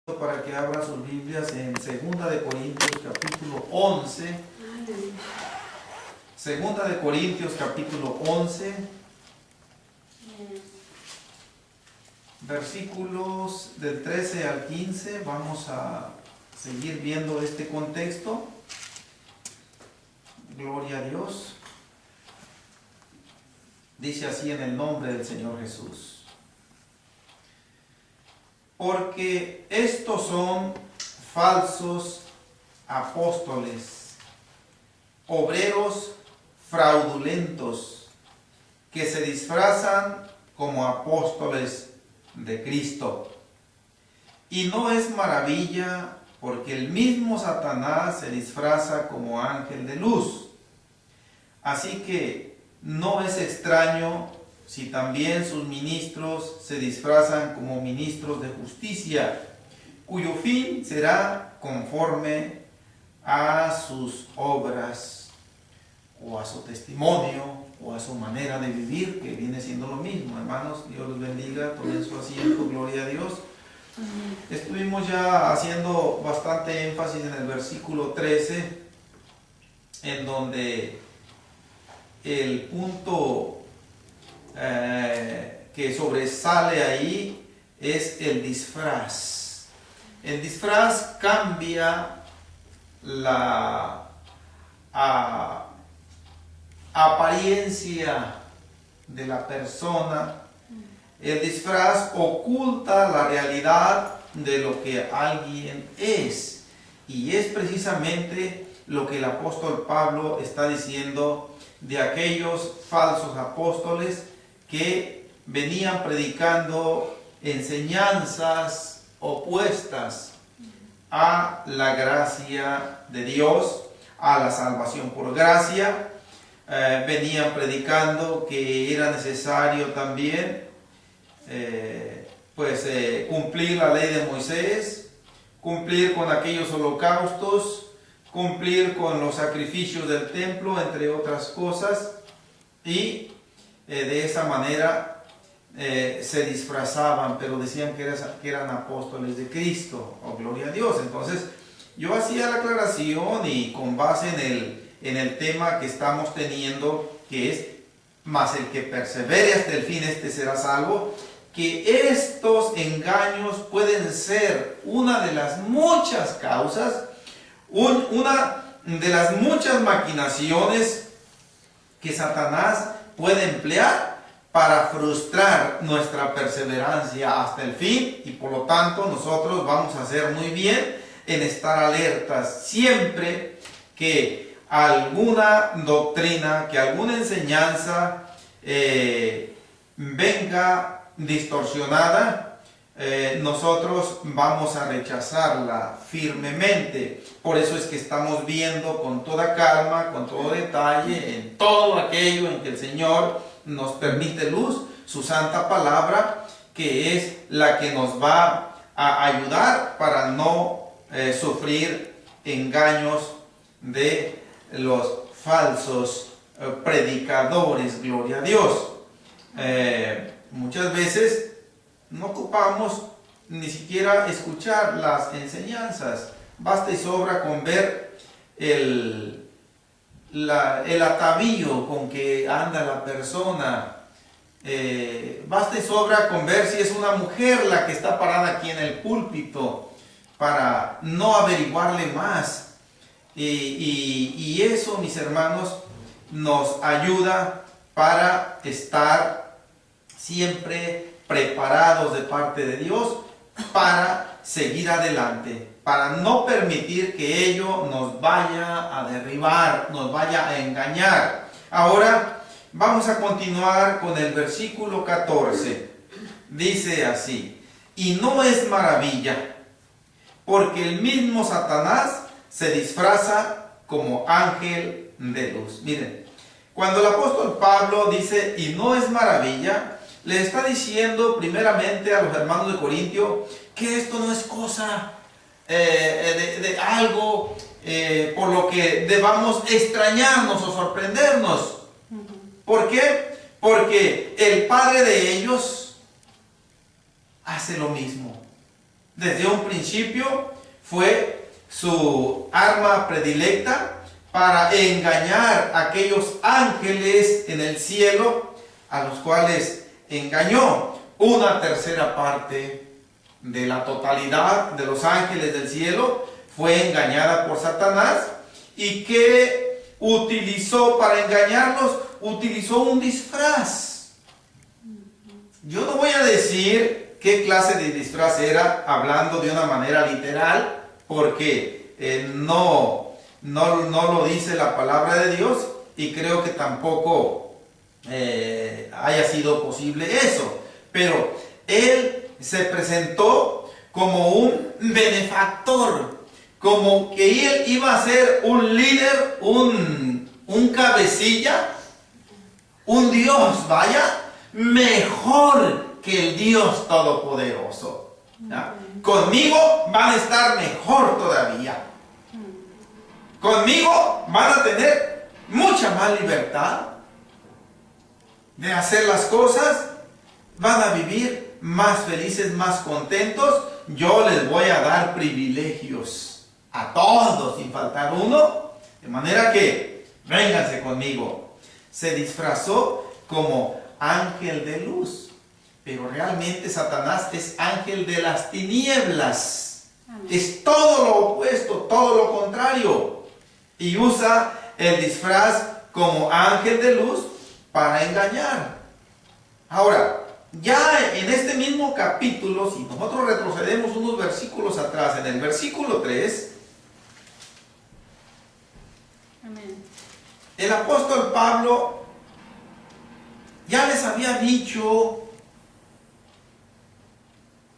Para que abran sus Biblias en 2 de Corintios capítulo 11. 2 de Corintios capítulo 11, versículos del 13 al 15. Vamos a seguir viendo este contexto. Gloria a Dios. Dice así en el nombre del Señor Jesús. Porque estos son falsos apóstoles, obreros fraudulentos, que se disfrazan como apóstoles de Cristo. Y no es maravilla, porque el mismo Satanás se disfraza como ángel de luz. Así que no es extraño si también sus ministros se disfrazan como ministros de justicia, cuyo fin será conforme a sus obras, o a su testimonio, o a su manera de vivir, que viene siendo lo mismo. Hermanos, Dios los bendiga, tomen su asiento, gloria a Dios. Estuvimos ya haciendo bastante énfasis en el versículo 13, en donde el punto que sobresale ahí es el disfraz. El disfraz cambia la apariencia de la persona. El disfraz oculta la realidad de lo que alguien es, y es precisamente lo que el apóstol Pablo está diciendo de aquellos falsos apóstoles que venían predicando enseñanzas opuestas a la gracia de Dios, a la salvación por gracia. Venían predicando que era necesario también cumplir la ley de Moisés, cumplir con aquellos holocaustos, cumplir con los sacrificios del templo, entre otras cosas, y de esa manera se disfrazaban, pero decían que eran apóstoles de Cristo. Oh, gloria a Dios. Entonces yo hacía la aclaración, y con base en el tema que estamos teniendo, que es: mas el que persevere hasta el fin, este será salvo, que estos engaños pueden ser una de las muchas causas, una de las muchas maquinaciones que Satanás puede emplear para frustrar nuestra perseverancia hasta el fin. Y por lo tanto nosotros vamos a hacer muy bien en estar alertas siempre que alguna doctrina, que alguna enseñanza venga distorsionada. Nosotros vamos a rechazarla firmemente. Por eso es que estamos viendo con toda calma, con todo detalle, en todo aquello en que el Señor nos permite luz, su santa palabra, que es la que nos va a ayudar para no sufrir engaños de los falsos predicadores. Gloria a Dios. Muchas veces no ocupamos ni siquiera escuchar las enseñanzas. Basta y sobra con ver el atavío con que anda la persona. Basta y sobra con ver si es una mujer la que está parada aquí en el púlpito, para no averiguarle más. Y eso, mis hermanos, nos ayuda para estar siempre preparados de parte de Dios para seguir adelante, para no permitir que ello nos vaya a derribar, nos vaya a engañar. Ahora vamos a continuar con el versículo 14. Dice así: y no es maravilla, porque el mismo Satanás se disfraza como ángel de luz. Miren, cuando el apóstol Pablo dice y no es maravilla, le está diciendo primeramente a los hermanos de Corintio que esto no es cosa de algo por lo que debamos extrañarnos o sorprendernos. ¿Por qué? Porque el padre de ellos hace lo mismo. desde un principio fue su arma predilecta para engañar a aquellos ángeles en el cielo, a los cuales engañó. Una tercera parte de la totalidad de los ángeles del cielo fue engañada por Satanás. ¿Y qué utilizó para engañarlos? Utilizó un disfraz. Yo no voy a decir qué clase de disfraz era, hablando de una manera literal, porque no lo dice la palabra de Dios, y creo que tampoco haya sido posible eso. Pero él se presentó como un benefactor, como que él iba a ser un líder, un cabecilla, un Dios, vaya, mejor que el Dios Todopoderoso. ¿Ya? Conmigo van a estar mejor todavía. Conmigo van a tener mucha más libertad de hacer las cosas. Van a vivir más felices, más contentos. Yo les voy a dar privilegios a todos sin faltar uno. De manera que vénganse conmigo. Se disfrazó como ángel de luz. Pero realmente Satanás es ángel de las tinieblas. Amén. Es todo lo opuesto, todo lo contrario. Y usa el disfraz como ángel de luz para engañar. Ahora, ya en este mismo capítulo, si nosotros retrocedemos unos versículos atrás, en el versículo 3, amén, el apóstol Pablo ya les había dicho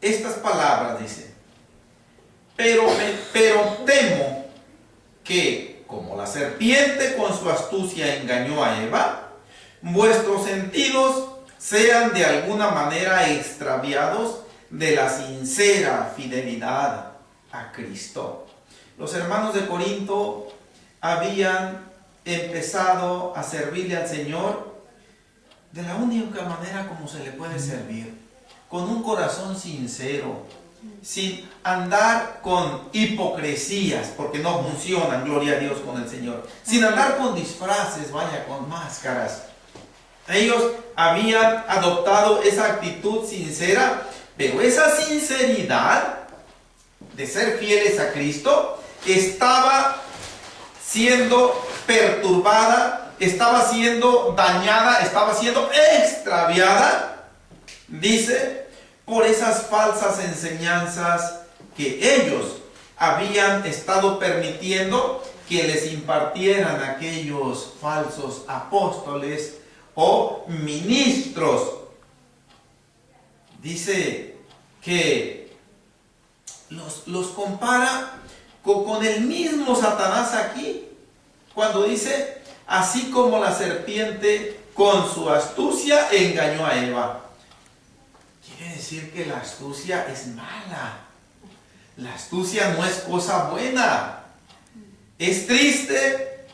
estas palabras, dice: pero temo que, como la serpiente con su astucia engañó a Eva, vuestros sentidos sean de alguna manera extraviados de la sincera fidelidad a Cristo. Los hermanos de Corinto habían empezado a servirle al Señor de la única manera como se le puede servir, con un corazón sincero, sin andar con hipocresías, porque no funcionan, gloria a Dios, con el Señor, sin andar con disfraces, vaya, con máscaras. Ellos habían adoptado esa actitud sincera, pero esa sinceridad de ser fieles a Cristo estaba siendo perturbada, estaba siendo dañada, estaba siendo extraviada, dice, por esas falsas enseñanzas que ellos habían estado permitiendo que les impartieran aquellos falsos apóstoles o ministros. Dice que los compara con el mismo Satanás aquí, cuando dice: así como la serpiente con su astucia engañó a Eva. Quiere decir que la astucia es mala. La astucia no es cosa buena. Es triste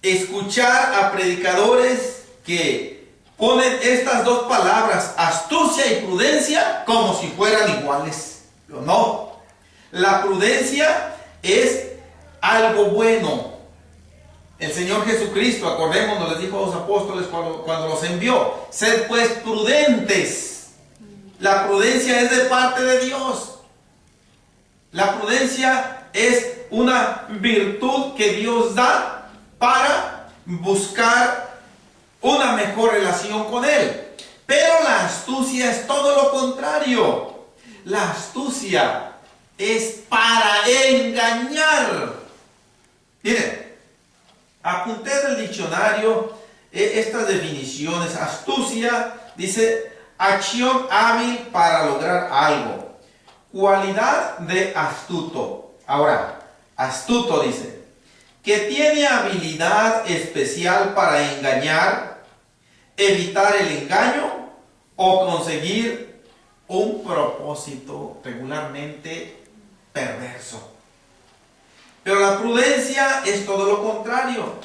escuchar a predicadores que ponen estas dos palabras, astucia y prudencia, como si fueran iguales. Pero no. La prudencia es algo bueno. El Señor Jesucristo, acordémonos, les dijo a los apóstoles cuando los envió: sed pues prudentes. La prudencia es de parte de Dios. La prudencia es una virtud que Dios da para buscar una mejor relación con Él. Pero la astucia es todo lo contrario. La astucia es para engañar. Miren, apunté del diccionario estas definiciones. Astucia, dice: acción hábil para lograr algo. Cualidad de astuto. Ahora, astuto dice que tiene habilidad especial para engañar, evitar el engaño o conseguir un propósito regularmente perverso. Pero la prudencia es todo lo contrario.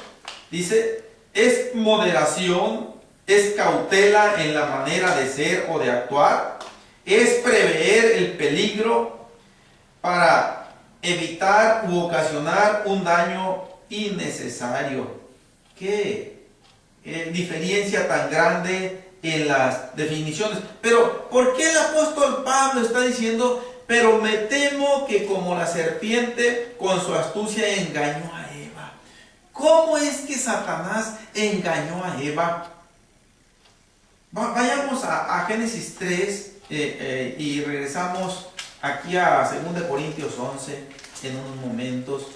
Dice, es moderación, es cautela en la manera de ser o de actuar, es prever el peligro, para evitar u ocasionar un daño innecesario. ¿Qué diferencia tan grande en las definiciones? Pero ¿por qué el apóstol Pablo está diciendo: pero me temo que como la serpiente con su astucia engañó a Eva? ¿Cómo es que Satanás engañó a Eva? Vayamos a Génesis 3 y regresamos aquí a 2 Corintios 11 en unos momentos.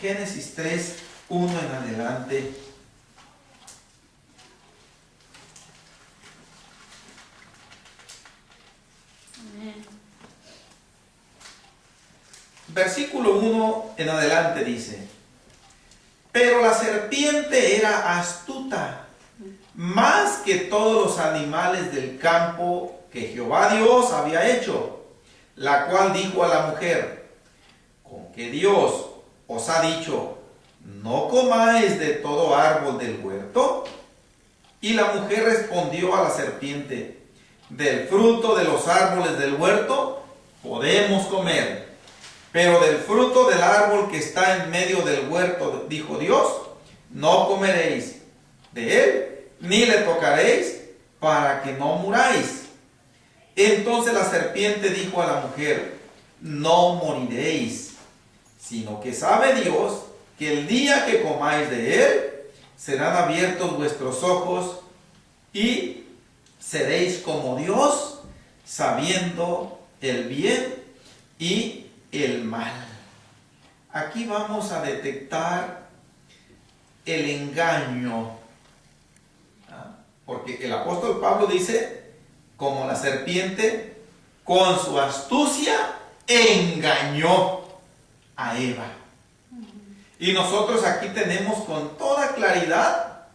Génesis 3, 1 en adelante. Amén. Versículo 1 en adelante dice: pero la serpiente era astuta, más que todos los animales del campo que Jehová Dios había hecho, la cual dijo a la mujer: ¿con qué Dios os ha dicho, no comáis de todo árbol del huerto? Y la mujer respondió a la serpiente: del fruto de los árboles del huerto podemos comer, pero del fruto del árbol que está en medio del huerto, dijo Dios, no comeréis de él, ni le tocaréis, para que no muráis. Entonces la serpiente dijo a la mujer: no moriréis, sino que sabe Dios que el día que comáis de él, serán abiertos vuestros ojos y seréis como Dios, sabiendo el bien y el mal. Aquí vamos a detectar el engaño, porque el apóstol Pablo dice: como la serpiente con su astucia engañó a Eva. Y nosotros aquí tenemos con toda claridad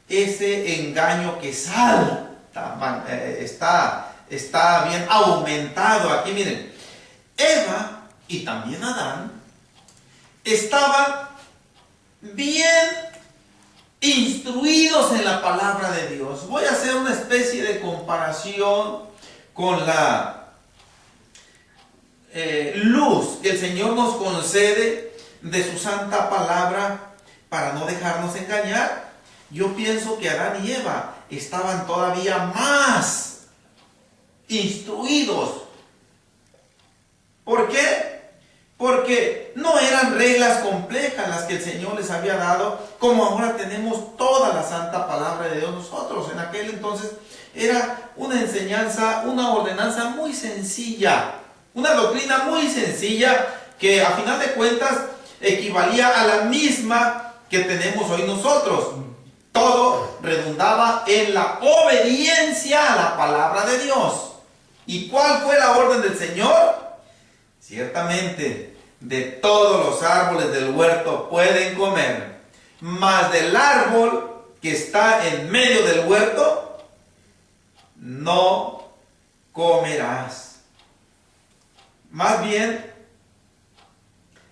ese engaño que salta, está bien aumentado aquí. Miren, Eva y también Adán estaban bien instruidos en la palabra de Dios. Voy a hacer una especie de comparación con la luz que el Señor nos concede de su santa palabra para no dejarnos engañar. Yo pienso que Adán y Eva estaban todavía más instruidos. ¿Por qué? Porque no eran reglas complejas las que el Señor les había dado, como ahora tenemos toda la santa palabra de Dios nosotros. En aquel entonces era una enseñanza, una ordenanza muy sencilla, una doctrina muy sencilla que a final de cuentas equivalía a la misma que tenemos hoy nosotros. Todo redundaba en la obediencia a la palabra de Dios. ¿Y cuál fue la orden del Señor? Ciertamente, de todos los árboles del huerto pueden comer, mas del árbol que está en medio del huerto no comerás. Más bien,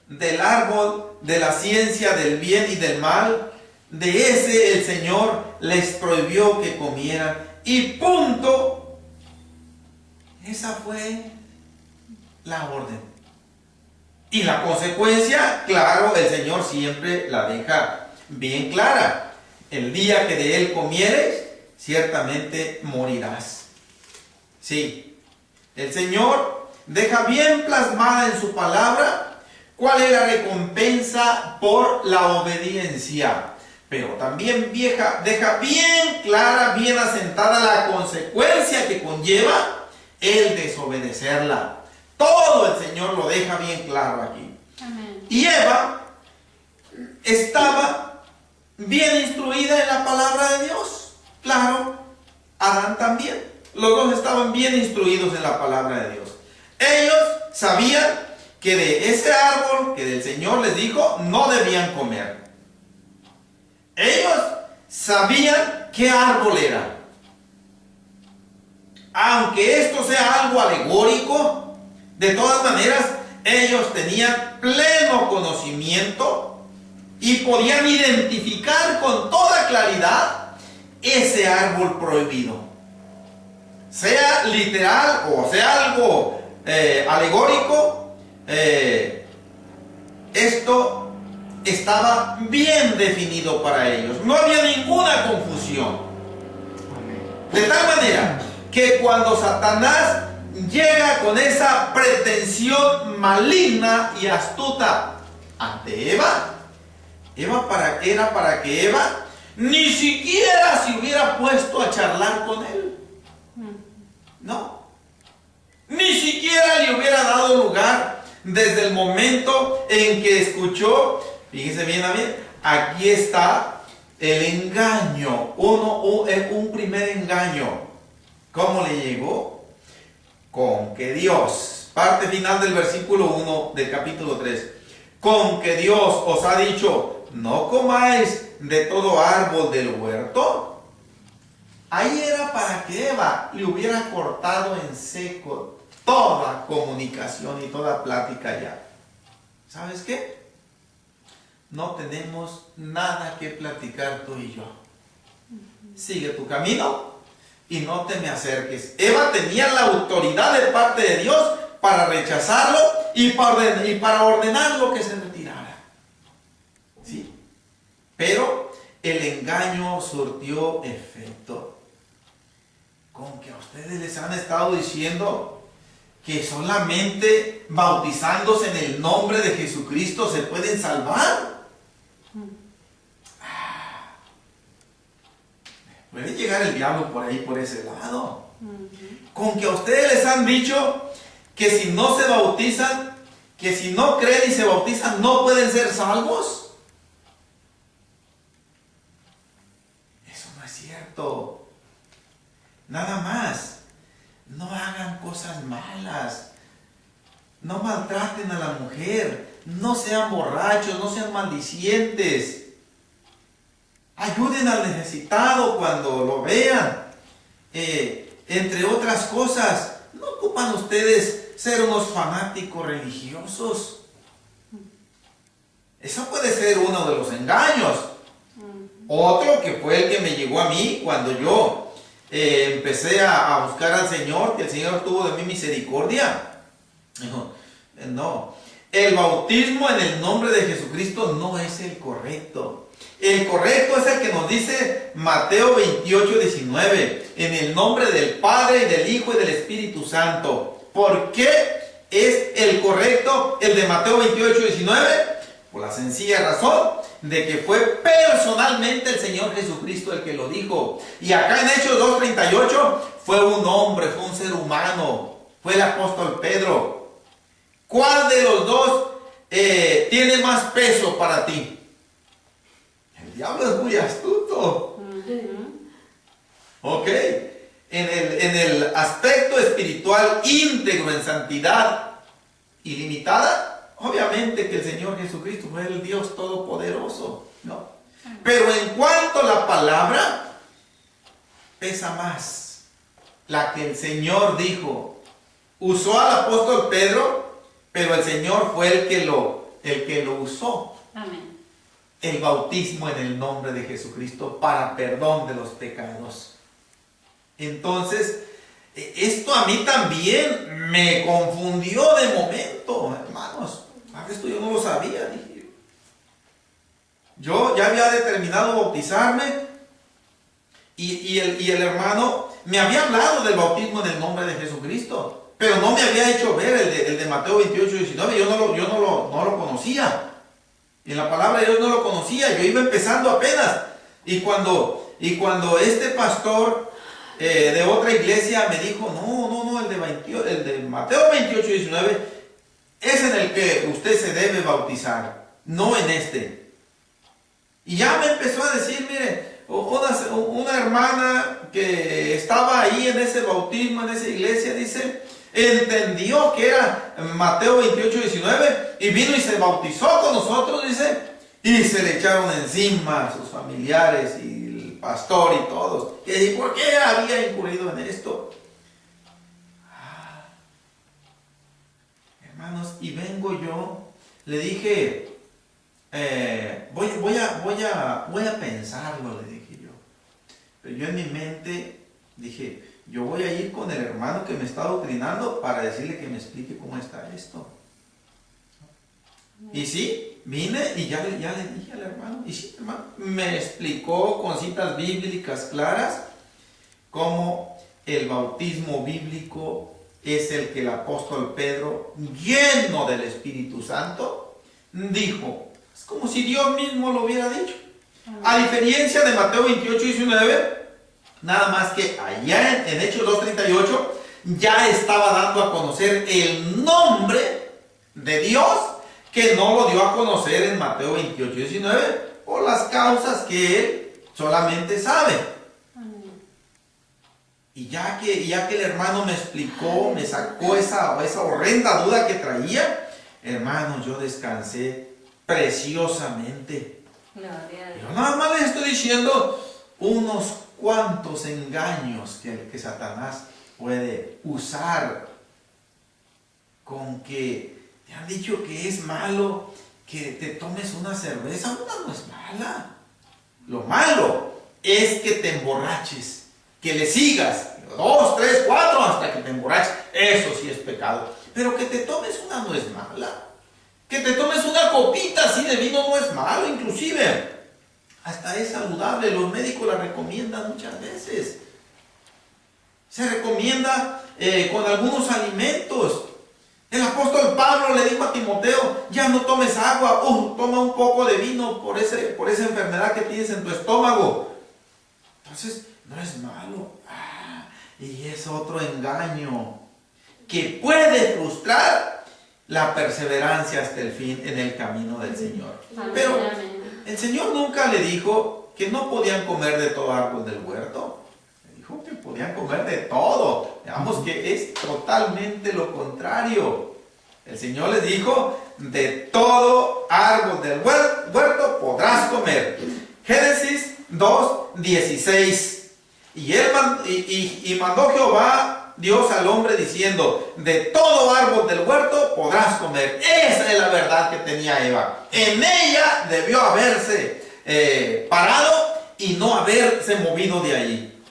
del árbol de la ciencia del bien y del mal, de ese el Señor les prohibió que comieran. Y punto. Esa fue la orden. Y la consecuencia, claro, el Señor siempre la deja bien clara. El día que de él comieres, ciertamente morirás. Sí, el Señor deja bien plasmada en su palabra cuál es la recompensa por la obediencia. Pero también deja bien clara, bien asentada la consecuencia que conlleva el desobedecerla. Todo el Señor lo deja bien claro aquí. Amén. Y Eva estaba bien instruida en la palabra de Dios. Claro, Adán también. Los dos estaban bien instruidos en la palabra de Dios. Ellos sabían que de ese árbol que el Señor les dijo no debían comer. Ellos sabían qué árbol era. Aunque esto sea algo alegórico, de todas maneras ellos tenían pleno conocimiento y podían identificar con toda claridad ese árbol prohibido. Sea literal o sea algo alegórico, esto estaba bien definido para ellos. No había ninguna confusión. De tal manera que cuando Satanás llega con esa pretensión maligna y astuta ante Eva, era para que Eva ni siquiera se hubiera puesto a charlar con él. No. Ni siquiera le hubiera dado lugar desde el momento en que escuchó. Fíjense bien, aquí está el engaño, un primer engaño. ¿Cómo le llegó? Con que Dios, parte final del versículo 1 del capítulo 3, con que Dios os ha dicho, no comáis de todo árbol del huerto. Ahí era para que Eva le hubiera cortado en seco toda comunicación y toda plática ya. ¿Sabes qué? No tenemos nada que platicar tú y yo. Sigue tu camino y no te me acerques. Eva tenía la autoridad de parte de Dios para rechazarlo y para ordenarlo que se retirara. ¿Sí? Pero el engaño surtió efecto. Con que a ustedes les han estado diciendo que solamente bautizándose en el nombre de Jesucristo se pueden salvar. Puede llegar el diablo por ahí, por ese lado. Con que a ustedes les han dicho que si no se bautizan, que si no creen y se bautizan, no pueden ser salvos. Eso no es cierto. Nada más. No hagan cosas malas. No maltraten a la mujer. No sean borrachos, no sean maldicientes. Ayuden al necesitado cuando lo vean. Entre otras cosas, no ocupan ustedes ser unos fanáticos religiosos. Eso puede ser uno de los engaños. Otro que fue el que me llegó a mí cuando yo empecé a buscar al Señor, que el Señor tuvo de mí misericordia. No, el bautismo en el nombre de Jesucristo no es el correcto. El correcto es el que nos dice Mateo 28, 19. En el nombre del Padre, y del Hijo, y del Espíritu Santo. ¿Por qué es el correcto el de Mateo 28, 19? Por la sencilla razón de que fue personalmente el Señor Jesucristo el que lo dijo. Y acá en Hechos 2:38 fue un hombre, fue un ser humano. Fue el apóstol Pedro. ¿Cuál de los dos tiene más peso para ti? El diablo es muy astuto. Ok. En el aspecto espiritual íntegro, en santidad ilimitada, obviamente que el Señor Jesucristo fue el Dios todopoderoso, ¿no? Pero en cuanto a la palabra, pesa más la que el Señor dijo. Usó al apóstol Pedro, pero el Señor fue el que lo usó. Amén. El bautismo en el nombre de Jesucristo para perdón de los pecados. Entonces, esto a mí también me confundió de momento, hermanos. Esto yo no lo sabía, dije yo. Ya había determinado bautizarme y el hermano me había hablado del bautismo en el nombre de Jesucristo, pero no me había hecho ver el de Mateo 28, 19. Yo no lo conocía. En la palabra de Dios no lo conocía. Yo iba empezando apenas. Y cuando este pastor de otra iglesia me dijo, no, el de Mateo 28, 19 es en el que usted se debe bautizar, no en este. Y ya me empezó a decir, mire, una hermana que estaba ahí en ese bautismo, en esa iglesia, dice, entendió que era Mateo 28, 19 y vino y se bautizó con nosotros, dice, y se le echaron encima a sus familiares y el pastor y todos. ¿Y por qué había incurrido en esto? Hermanos, y vengo yo, le dije, voy a pensarlo, le dije yo. Pero yo en mi mente dije, yo voy a ir con el hermano que me está doctrinando para decirle que me explique cómo está esto. Y sí, vine y ya le dije al hermano, y sí, hermano, me explicó con citas bíblicas claras cómo el bautismo bíblico es el que el apóstol Pedro, lleno del Espíritu Santo, dijo. Es como si Dios mismo lo hubiera dicho. A diferencia de Mateo 28, 19, nada más que allá en Hechos 2:38 ya estaba dando a conocer el nombre de Dios, que no lo dio a conocer en Mateo 28, 19, por las causas que él solamente sabe. Y ya que el hermano me explicó, me sacó esa horrenda duda que traía, hermano, yo descansé preciosamente. Yo nada más les estoy diciendo unos cuantos engaños que Satanás puede usar, con que te han dicho que es malo que te tomes una cerveza. Una no es mala. Lo malo es que te emborraches, que le sigas 2, 3, 4 hasta que te emborraches. Eso sí es pecado. Pero que te tomes una no es mala. Que te tomes una copita así de vino no es malo, inclusive hasta es saludable. Los médicos la recomiendan muchas veces. Se recomienda con algunos alimentos. El apóstol Pablo le dijo a Timoteo: ya no tomes agua, toma un poco de vino por esa enfermedad que tienes en tu estómago. Entonces no es malo. Y es otro engaño que puede frustrar la perseverancia hasta el fin en el camino del Señor. Pero el Señor nunca le dijo que no podían comer de todo árbol del huerto. Le dijo que podían comer de todo. Veamos que es totalmente lo contrario. El Señor les dijo: de todo árbol del huerto podrás comer. Génesis 2:16. Y mandó Jehová Dios al hombre diciendo: de todo árbol del huerto podrás comer. Esa es la verdad que tenía Eva. En ella debió haberse parado y no haberse movido de allí.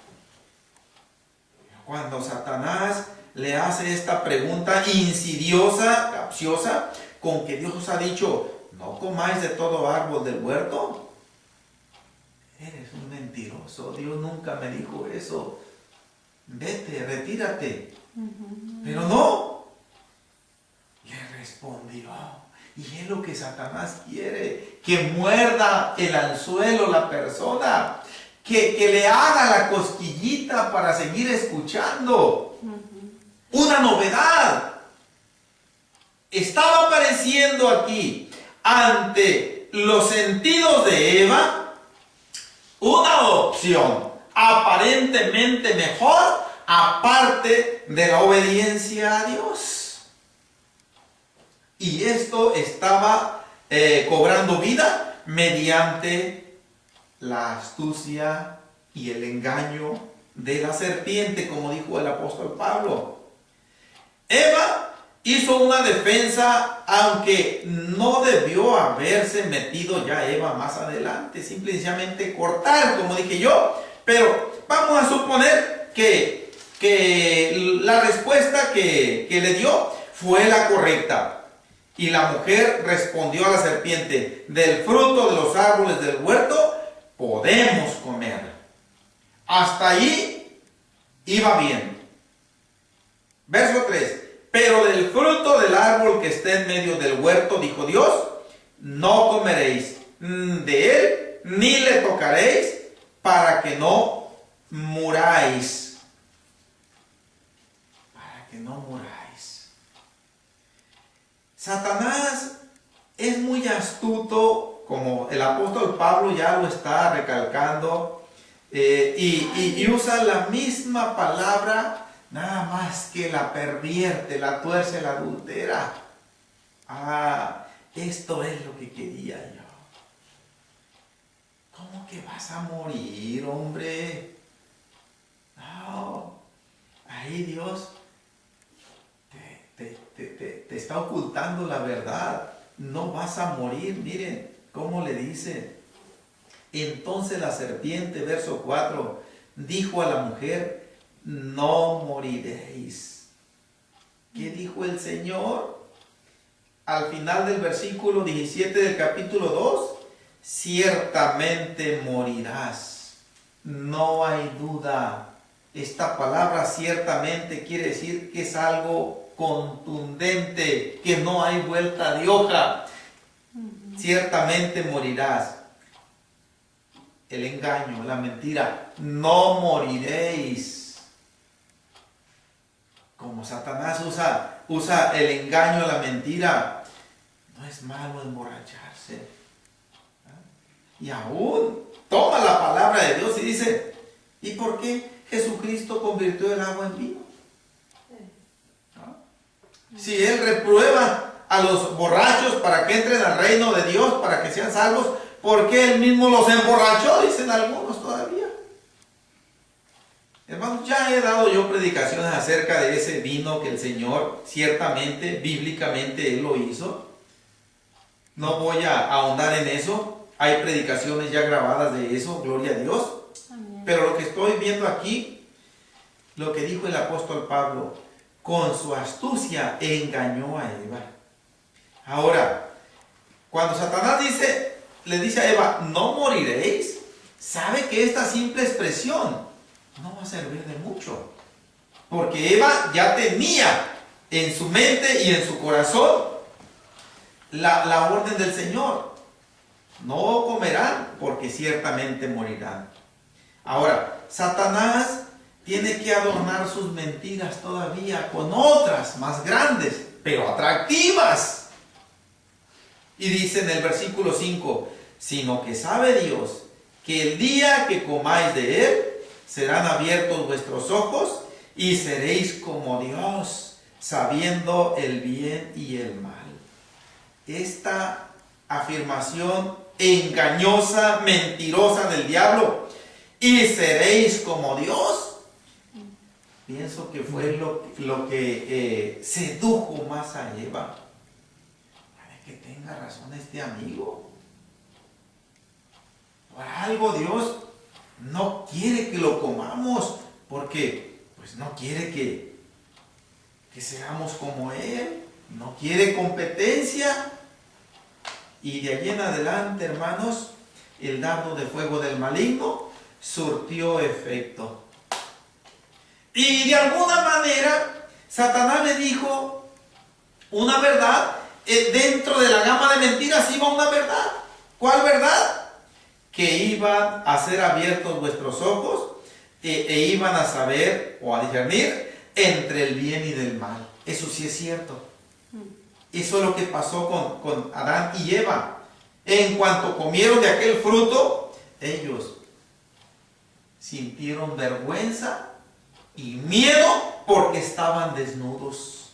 Cuando Satanás le hace esta pregunta insidiosa, capciosa, con que Dios ha dicho: no comáis de todo árbol del huerto, eres un mentiroso. Dios nunca me dijo eso. Vete, retírate. Pero no. Le respondió. Y es lo que Satanás quiere: que muerda el anzuelo la persona. Que le haga la cosquillita para seguir escuchando. Una novedad. Estaba apareciendo aquí, ante los sentidos de Eva, una opción aparentemente mejor, aparte de la obediencia a Dios. Y esto estaba cobrando vida mediante la astucia y el engaño de la serpiente, como dijo el apóstol Pablo. Eva hizo una defensa, aunque no debió haberse metido ya Eva más adelante, simplemente cortar, como dije yo. Pero vamos a suponer que la respuesta que le dio fue la correcta. Y la mujer respondió a la serpiente: del fruto de los árboles del huerto podemos comer. Hasta ahí iba bien. Verso 3. Pero del fruto del árbol que está en medio del huerto, dijo Dios, no comeréis de él, ni le tocaréis, para que no muráis. Para que no muráis. Satanás es muy astuto, como el apóstol Pablo ya lo está recalcando, y usa la misma palabra, nada más que la pervierte, la tuerce, la adultera. Esto es lo que quería yo. ¿Cómo que vas a morir, hombre? No, ahí Dios te está ocultando la verdad. No vas a morir. Miren cómo le dice. Entonces la serpiente, verso 4, dijo a la mujer: no moriréis. ¿Qué dijo el Señor? al final del versículo 17 del capítulo 2, ciertamente morirás. No hay duda. Esta palabra ciertamente quiere decir que es algo contundente, que no hay vuelta de hoja. Ciertamente morirás. El engaño, la mentira, no moriréis. Como Satanás usa el engaño, la mentira, no es malo emborracharse. Y aún toma la palabra de Dios y dice, ¿y por qué Jesucristo convirtió el agua en vino? Si Él reprueba a los borrachos para que entren al reino de Dios, para que sean salvos, ¿por qué Él mismo los emborrachó? Dicen algunos todavía. Hermanos, ya he dado yo predicaciones acerca de ese vino que el Señor, ciertamente, bíblicamente, Él lo hizo. No voy a ahondar en eso. Hay predicaciones ya grabadas de eso, gloria a Dios. Amén. Pero lo que estoy viendo aquí, lo que dijo el apóstol Pablo, con su astucia engañó a Eva. Ahora, cuando Satanás le dice a Eva, no moriréis, sabe que esta simple expresión no va a servir de mucho. Porque Eva ya tenía en su mente y en su corazón la orden del Señor. No comerán porque ciertamente morirán. Ahora, Satanás tiene que adornar sus mentiras todavía con otras más grandes, pero atractivas. Y dice en el versículo 5, sino que sabe Dios que el día que comáis de él, serán abiertos vuestros ojos y seréis como Dios, sabiendo el bien y el mal. Esta afirmación engañosa, mentirosa del diablo, y seréis como Dios, pienso que fue lo que sedujo más a Eva. Para que tenga razón este amigo. Por algo Dios no quiere que lo comamos, porque pues no quiere que seamos como Él, no quiere competencia. Y de allí en adelante, hermanos, el dardo de fuego del maligno surtió efecto. Y de alguna manera, Satanás le dijo una verdad. Dentro de la gama de mentiras iba una verdad. ¿Cuál verdad? Que iban a ser abiertos vuestros ojos e iban a saber o a discernir entre el bien y del mal. Eso sí es cierto. Eso es lo que pasó con Adán y Eva. En cuanto comieron de aquel fruto, ellos sintieron vergüenza y miedo porque estaban desnudos.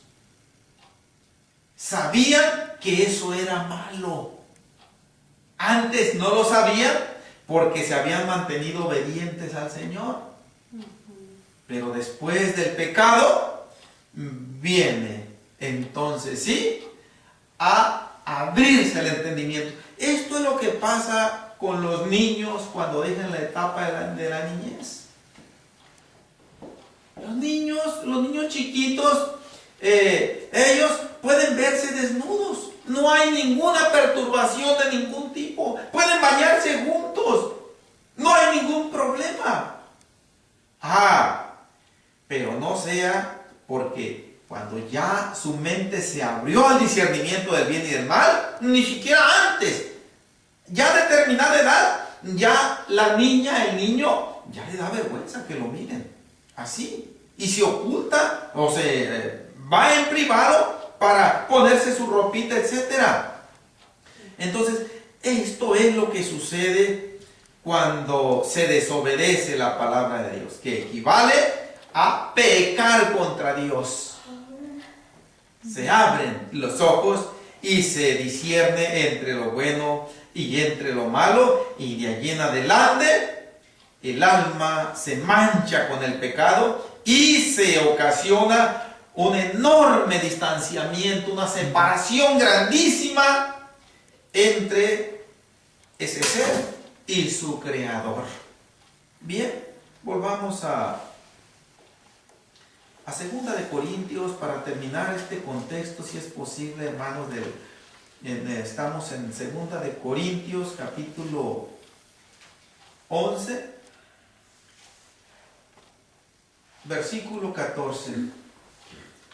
Sabían que eso era malo. Antes no lo sabían porque se habían mantenido obedientes al Señor. Pero después del pecado viene entonces sí a abrirse el entendimiento. Esto es lo que pasa con los niños cuando dejan la etapa de la niñez. Los niños chiquitos, ellos pueden verse desnudos. No hay ninguna perturbación de ningún tipo. Pueden bañarse juntos. No hay ningún problema. Pero no sea porque cuando ya su mente se abrió al discernimiento del bien y del mal, ni siquiera antes, ya a determinada edad, ya la niña, el niño, ya le da vergüenza que lo miren así. Y se oculta o se va en privado para ponerse su ropita, etc. Entonces, esto es lo que sucede cuando se desobedece la palabra de Dios, que equivale a pecar contra Dios. Se abren los ojos y se discierne entre lo bueno y entre lo malo, y de allí en adelante el alma se mancha con el pecado y se ocasiona un enorme distanciamiento, una separación grandísima entre ese ser y su creador. Bien, volvamos a 2 de Corintios, para terminar este contexto, si es posible, hermanos, estamos en 2 de Corintios, capítulo 11, versículo 14.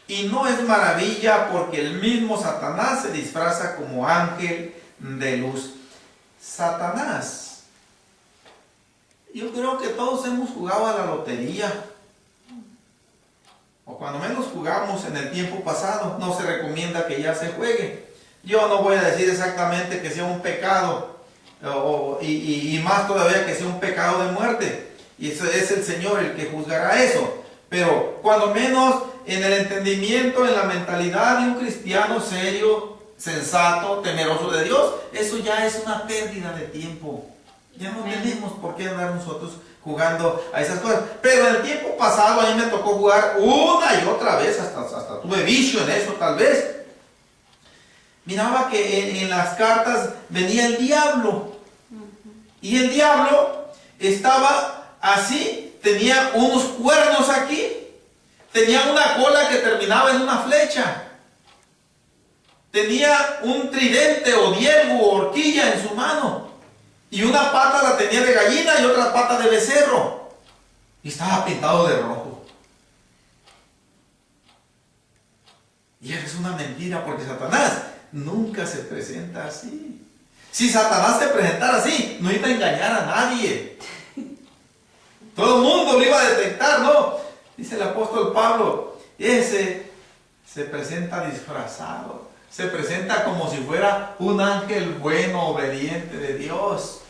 Y no es maravilla, porque el mismo Satanás se disfraza como ángel de luz. Satanás. Yo creo que todos hemos jugado a la lotería, o cuando menos jugamos en el tiempo pasado. No se recomienda que ya se juegue. Yo no voy a decir exactamente que sea un pecado, y más todavía que sea un pecado de muerte, y eso es el Señor el que juzgará eso. Pero cuando menos en el entendimiento, en la mentalidad de un cristiano serio, sensato, temeroso de Dios, eso ya es una pérdida de tiempo. Ya no tenemos por qué andar nosotros jugando a esas cosas. Pero en el tiempo pasado a mí me tocó jugar una y otra vez, hasta tuve vicio en eso tal vez. Miraba que en las cartas venía el diablo. Y el diablo estaba así, tenía unos cuernos aquí, tenía una cola que terminaba en una flecha, tenía un tridente o diego o horquilla en su mano, y una pata la tenía de gallina y otra pata de becerro, y estaba pintado de rojo. Y eso es una mentira, porque Satanás nunca se presenta así. Si Satanás se presentara así, no iba a engañar a nadie. Todo el mundo lo iba a detectar, ¿no? Dice el apóstol Pablo, ese se presenta disfrazado, se presenta como si fuera un ángel bueno, obediente de Dios.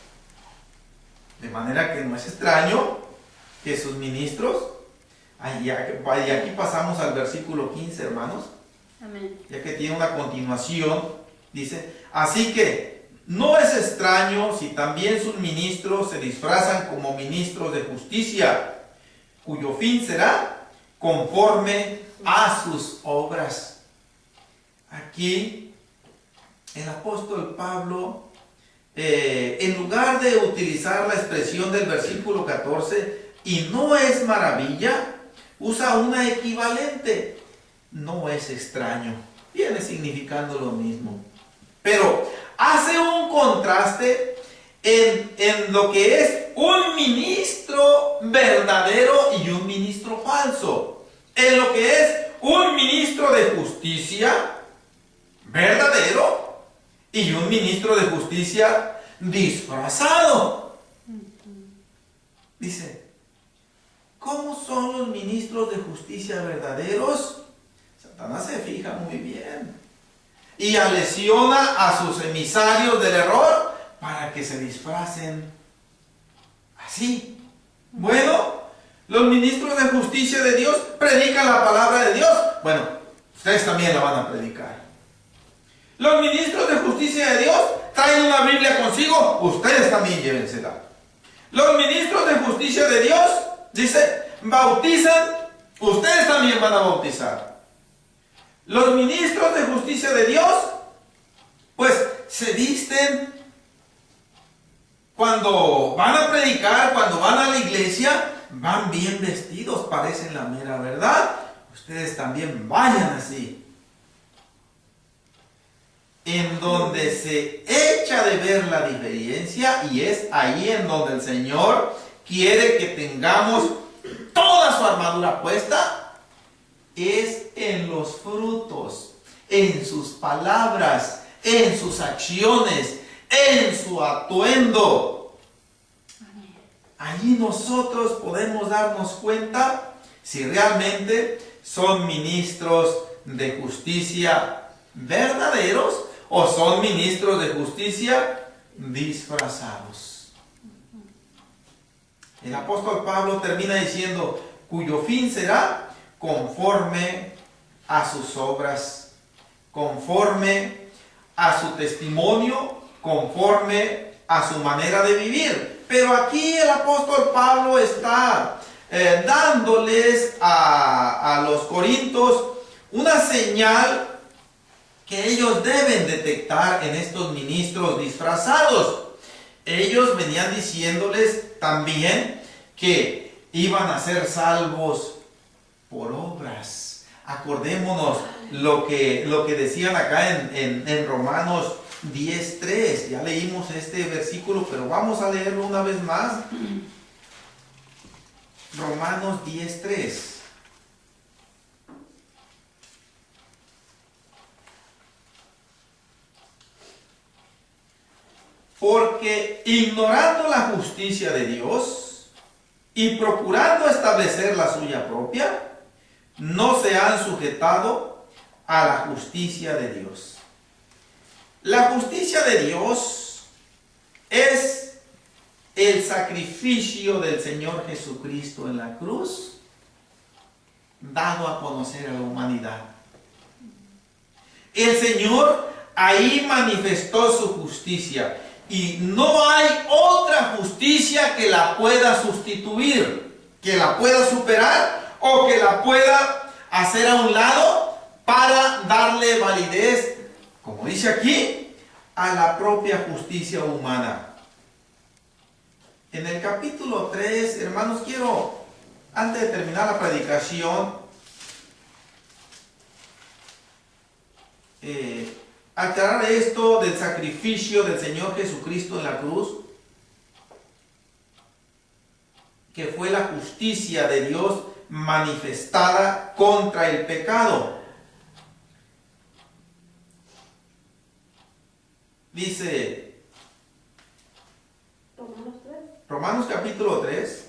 De manera que no es extraño que sus ministros, y aquí pasamos al versículo 15, hermanos. Amén. Ya que tiene una continuación, dice, así que no es extraño si también sus ministros se disfrazan como ministros de justicia, cuyo fin será conforme a sus obras. Aquí el apóstol Pablo, en lugar de utilizar la expresión del versículo 14, y no es maravilla, usa una equivalente. No es extraño, viene significando lo mismo, pero hace un contraste en lo que es un ministro verdadero y un ministro falso, en lo que es un ministro de justicia verdadero y un ministro de justicia disfrazado. Dice, ¿cómo son los ministros de justicia verdaderos? Satanás se fija muy bien y alesiona a sus emisarios del error para que se disfracen así. Bueno, los ministros de justicia de Dios predican la palabra de Dios. Bueno, ustedes también la van a predicar. Los ministros de justicia de Dios traen una Biblia consigo, ustedes también llévensela. Los ministros de justicia de Dios, dice, bautizan, ustedes también van a bautizar. Los ministros de justicia de Dios, pues se visten cuando van a predicar, cuando van a la iglesia, van bien vestidos, parecen la mera verdad. Ustedes también vayan así. En donde se echa de ver la diferencia, y es ahí en donde el Señor quiere que tengamos toda su armadura puesta, es en los frutos, en sus palabras, en sus acciones, en su atuendo. Allí nosotros podemos darnos cuenta si realmente son ministros de justicia verdaderos o son ministros de justicia disfrazados. El apóstol Pablo termina diciendo, cuyo fin será conforme a sus obras, conforme a su testimonio, conforme a su manera de vivir. Pero aquí el apóstol Pablo está dándoles a los corintios una señal que ellos deben detectar en estos ministros disfrazados. Ellos venían diciéndoles también que iban a ser salvos por obras. Acordémonos lo que decían acá en Romanos 10:3. Ya leímos este versículo, pero vamos a leerlo una vez más. Romanos 10:3. Porque ignorando la justicia de Dios y procurando establecer la suya propia, no se han sujetado a la justicia de Dios. La justicia de Dios es el sacrificio del Señor Jesucristo en la cruz, dado a conocer a la humanidad. El Señor ahí manifestó su justicia. Y no hay otra justicia que la pueda sustituir, que la pueda superar o que la pueda hacer a un lado para darle validez, como dice aquí, a la propia justicia humana. En el capítulo 3, hermanos, quiero, antes de terminar la predicación, aclarar esto del sacrificio del Señor Jesucristo en la cruz, que fue la justicia de Dios manifestada contra el pecado. Dice Romanos capítulo 3,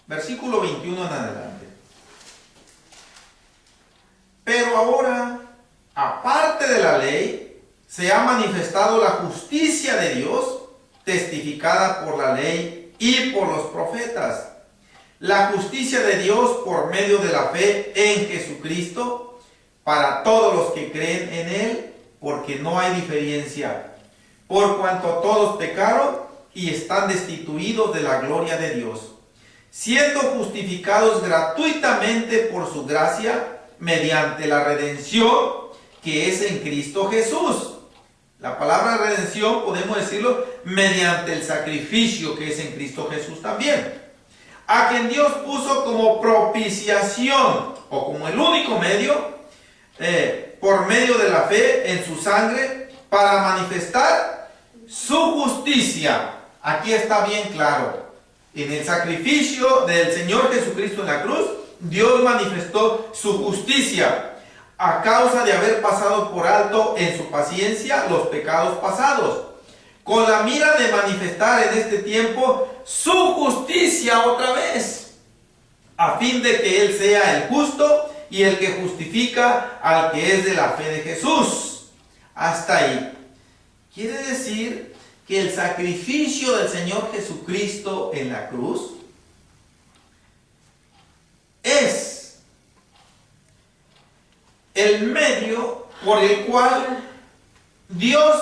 versículo 21 en adelante. Pero ahora, aparte de la ley, se ha manifestado la justicia de Dios, testificada por la ley y por los profetas. La justicia de Dios por medio de la fe en Jesucristo, para todos los que creen en Él, porque no hay diferencia. Por cuanto todos pecaron y están destituidos de la gloria de Dios, siendo justificados gratuitamente por su gracia, mediante la redención que es en Cristo Jesús. La palabra redención podemos decirlo mediante el sacrificio que es en Cristo Jesús también. A quien Dios puso como propiciación o como el único medio, por medio de la fe en su sangre, para manifestar su justicia. Aquí está bien claro. En el sacrificio del Señor Jesucristo en la cruz, Dios manifestó su justicia a causa de haber pasado por alto en su paciencia los pecados pasados, con la mira de manifestar en este tiempo su justicia otra vez, a fin de que Él sea el justo y el que justifica al que es de la fe de Jesús. Hasta ahí. Quiere decir que el sacrificio del Señor Jesucristo en la cruz es el medio por el cual Dios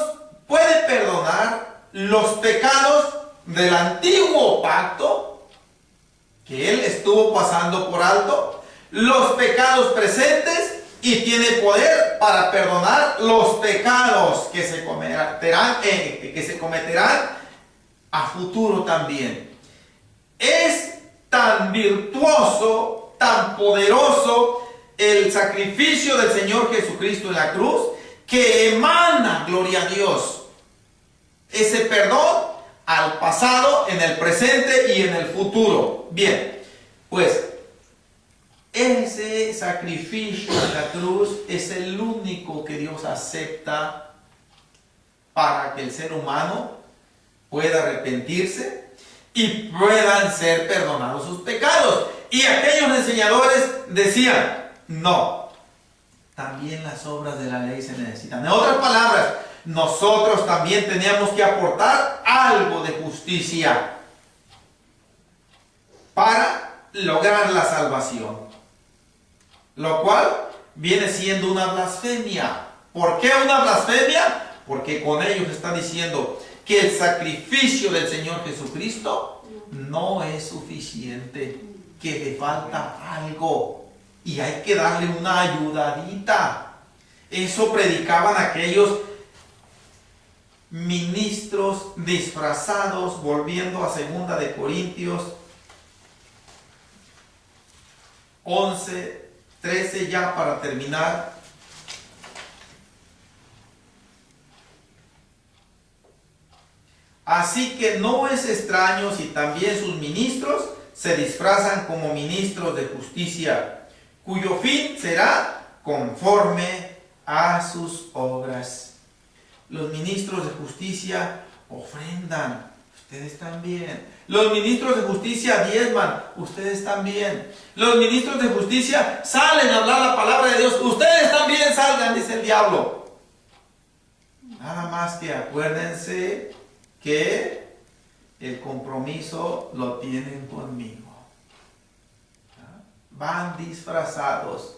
puede perdonar los pecados del antiguo pacto que Él estuvo pasando por alto, los pecados presentes, y tiene poder para perdonar los pecados que se cometerán a futuro también. Es tan virtuoso, tan poderoso el sacrificio del Señor Jesucristo en la cruz, que emana, gloria a Dios, ese perdón al pasado, en el presente y en el futuro. Bien, pues ese sacrificio en la cruz es el único que Dios acepta para que el ser humano pueda arrepentirse y puedan ser perdonados sus pecados. Y aquellos enseñadores decían, no, también las obras de la ley se necesitan. En otras palabras, nosotros también teníamos que aportar algo de justicia para lograr la salvación. Lo cual viene siendo una blasfemia. ¿Por qué una blasfemia? Porque con ellos está diciendo que el sacrificio del Señor Jesucristo no es suficiente, que le falta algo y hay que darle una ayudadita. Eso predicaban aquellos ministros disfrazados, volviendo a 2 de Corintios 11, 13 ya para terminar. Así que no es extraño si también sus ministros se disfrazan como ministros de justicia, cuyo fin será conforme a sus obras. Los ministros de justicia ofrendan, ustedes también. Los ministros de justicia diezman, ustedes también. Los ministros de justicia salen a hablar la palabra de Dios, ustedes también salgan, dice el diablo. Nada más que acuérdense que el compromiso lo tienen conmigo. Van disfrazados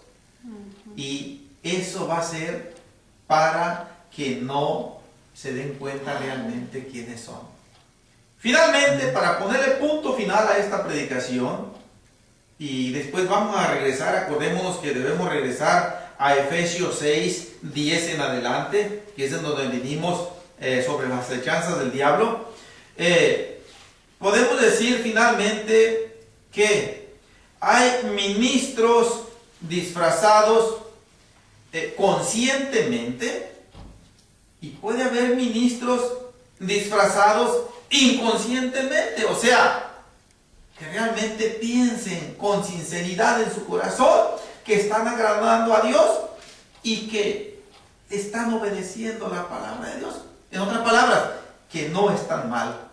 y eso va a ser para que no se den cuenta realmente quiénes son. Finalmente, para ponerle punto final a esta predicación, y después vamos a regresar, acordémonos que debemos regresar a Efesios 6, 10 en adelante, que es en donde venimos sobre las acechanzas del diablo. Podemos decir finalmente que hay ministros disfrazados conscientemente y puede haber ministros disfrazados inconscientemente, o sea, que realmente piensen con sinceridad en su corazón que están agradando a Dios y que están obedeciendo la palabra de Dios. En otras palabras, que no están mal.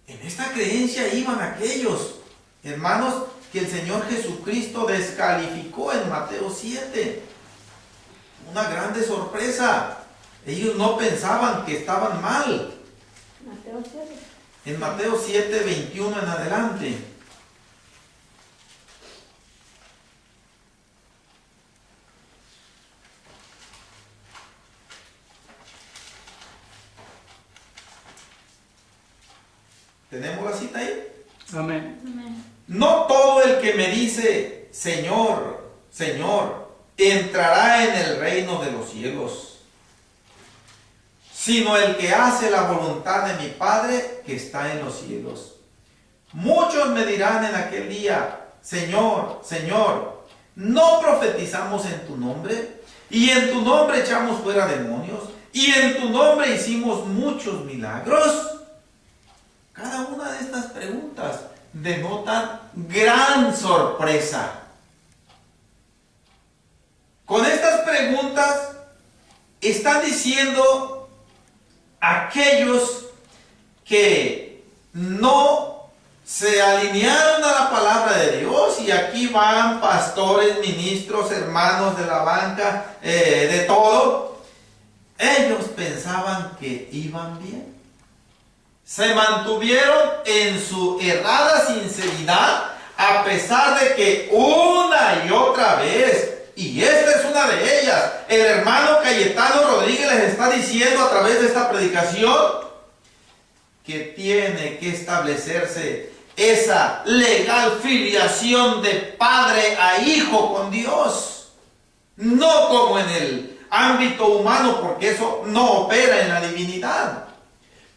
En esta creencia iban aquellos hermanos que el Señor Jesucristo descalificó en Mateo 7. Una grande sorpresa. Ellos no pensaban que estaban mal. Mateo 7. En Mateo 7, 21 en adelante. ¿Tenemos la cita ahí? Amén. Amén. No todo el que me dice, Señor, Señor, entrará en el reino de los cielos, sino el que hace la voluntad de mi Padre que está en los cielos. Muchos me dirán en aquel día, Señor, Señor, ¿no profetizamos en tu nombre? Y en tu nombre echamos fuera demonios, y en tu nombre hicimos muchos milagros. Cada una de estas preguntas denotan gran sorpresa. Con estas preguntas están diciendo aquellos que no se alinearon a la palabra de Dios, y aquí van pastores, ministros, hermanos de la banca, de todo. Ellos pensaban que iban bien. Se mantuvieron en su errada sinceridad a pesar de que una y otra vez, y esta es una de ellas, el hermano Cayetano Rodríguez les está diciendo a través de esta predicación que tiene que establecerse esa legal filiación de padre a hijo con Dios, no como en el ámbito humano, porque eso no opera en la divinidad.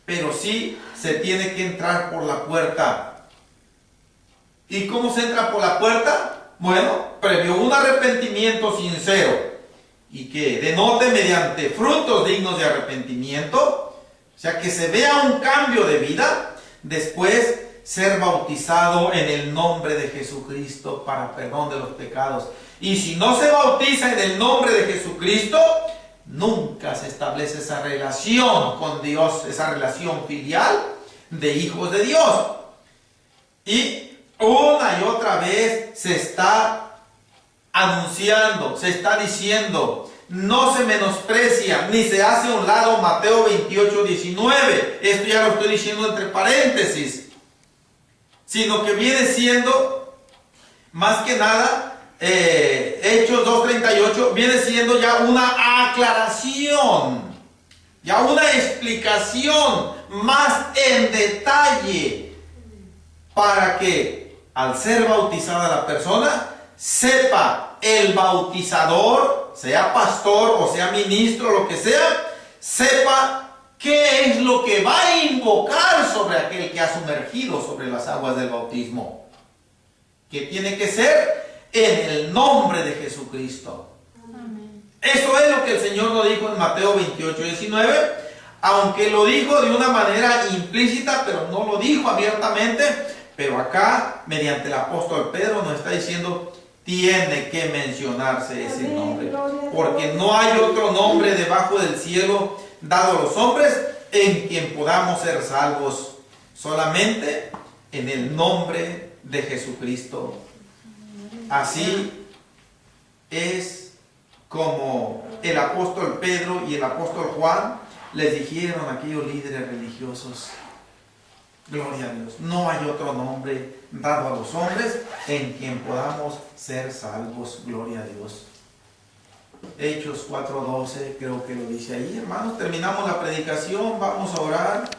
Pero sí se tiene que entrar por la puerta. ¿Y cómo se entra por la puerta? Bueno, previo un arrepentimiento sincero y que denote mediante frutos dignos de arrepentimiento, o sea, que se vea un cambio de vida. Después, ser bautizado en el nombre de Jesucristo para perdón de los pecados. Y si no se bautiza en el nombre de Jesucristo, nunca se establece esa relación con Dios, esa relación filial de hijos de Dios. Y una y otra vez se está anunciando, se está diciendo, no se menosprecia ni se hace a un lado Mateo 28, 19. Esto ya lo estoy diciendo entre paréntesis, sino que viene siendo más que nada Hechos 2:38, viene siendo ya una aclaración, ya una explicación más en detalle, para que al ser bautizada la persona sepa el bautizador, sea pastor o sea ministro, lo que sea, sepa qué es lo que va a invocar sobre aquel que ha sumergido sobre las aguas del bautismo. que tiene que ser en el nombre de Jesucristo. Amén. Eso es lo que el Señor nos dijo en Mateo 28:19, aunque lo dijo de una manera implícita, pero no lo dijo abiertamente. Pero acá, mediante el apóstol Pedro, nos está diciendo, tiene que mencionarse ese nombre, porque no hay otro nombre debajo del cielo dado a los hombres en quien podamos ser salvos, solamente en el nombre de Jesucristo. Así es como el apóstol Pedro y el apóstol Juan les dijeron a aquellos líderes religiosos: gloria a Dios, no hay otro nombre dado a los hombres en quien podamos ser salvos, gloria a Dios. Hechos 4:12 creo que lo dice ahí. Hermanos, terminamos la predicación, vamos a orar.